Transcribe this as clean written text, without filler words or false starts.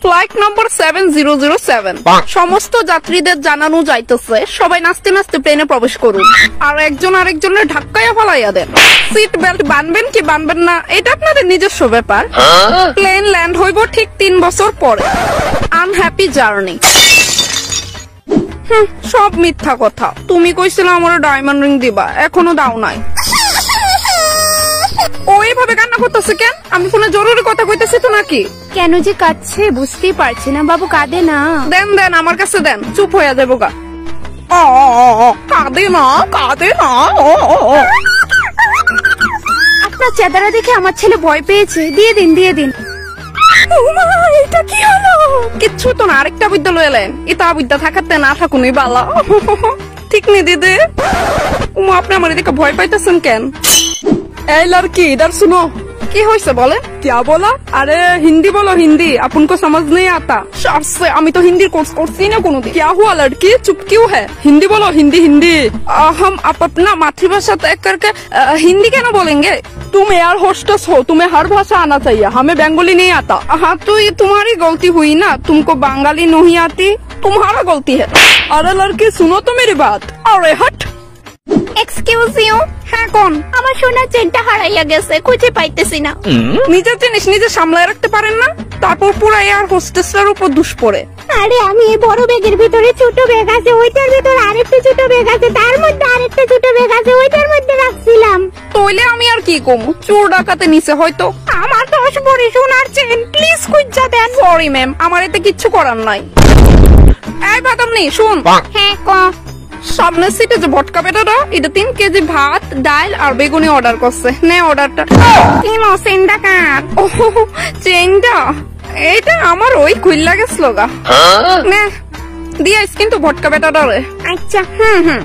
Flight নম্বর 7007 সমস্ত যাত্রীদের জানানো যাইতেছে সবাই নাচতে নাচতে প্লেনে প্রবেশ করুন আর একজন আরেকজনের ধাক্কায়া ফলাইয়া দেন। সিট বেল্ট বানবেন কি বানবেন না এটা আপনাদের নিজস্ব ব্যাপার। প্লেন ল্যান্ড হইব ঠিক 3 বছর পরে। Unhappy journey. সব মিথ্যা কথা। তুমি কইছিলে আমার ডায়মন্ড রিং দিবা, এখনো দাও নাই। ওইভাবে কান্না করতেছে কেন? আমি ফোনে জরুরি কথা কইতেছি তো নাকি? কেন যে কাঁদছে বুঝতেই পারছি না। বাবু কাঁদে না। দেন দেন আমার কাছে দেন, চুপ হইয়া যাবো গা। কাঁদে না কাঁদে না। আপনার চেহারা দেখে আমার ছেলে ভয় পেয়েছে। দিয়ে দিন দিয়ে দিন। এটা কি হলো? কিচ্ছু তো না, আরেকটা বিদ্যা লয়ে এলেন। এটা বিদ্যা থাকাতে না থাকুনই বালা। ঠিক নি দিদি? আপনি আমার এদিকে ভয় পাইতেছেন কেন? এই लड़की इधर सुनो। কি হয়েছে বলে? क्या बोला? अरे हिंदी बोलो हिंदी, अपन को समझ नहीं आता। আমি তো হিন্দির কোর্স করছি না কোনোদিন। क्या हुआ लड़की, चुप क्यों है? हिंदी बोलो हिंदी हिंदी। हम अपना मातृभाषा तय करके हिंदी क्या ना बोलेंगे? तुम एयर होस्टेस हो, तुम्हें हर भाषा आना चाहिए, हमें बंगाली नहीं आता। हाँ तो ये तुम्हारी गलती हुई ना, तुमको बंगाली नहीं आती, तुम्हारा गलती है। अरे लड़की सुनो तो मेरी बात। अरे हट। Excuse you. হ্যাঁ কোন? আমার সোনার চেনটা হারাইয়া গেছে, খুঁজে পাইতেছি না। নিজের জিনিস নিজে সামলায় রাখতে পারেন না, তারপর পুরো এয়ার হোস্টেসের উপর দোষ পড়ে। আরে আমি এই বড় ব্যাগের ভিতরে ছোট ব্যাগ আছে, ওইটার ভিতরে আরেকটা ছোট ব্যাগ আছে, তার মধ্যে আরেকটা ছোট ব্যাগ আছে, ওইটার মধ্যে রাখছিলাম। তইলে আমি আর কি কমু, চোর ডাকাতে নিচে হয়তো। আমার 10 ভরি সোনার চেন, প্লিজ খুঁজা দেন। সরি ম্যাম, আমার এতে কিচ্ছু করার নাই। এই বাদামনি শুন। হ্যাঁ ক। সামনের সিটে যে ভটকা বেটাটা, এটা 3 কেজি ভাত ডাল আর বেগুনি অর্ডার করছে। নে অর্ডারটা। কি চেনটা কার? ও চেনটা এইটা আমার ওই খুইল্লা গেছিল গা। নে দিয়াস কিন্তু ভটকা বেটাটা রে। আচ্ছা। হুম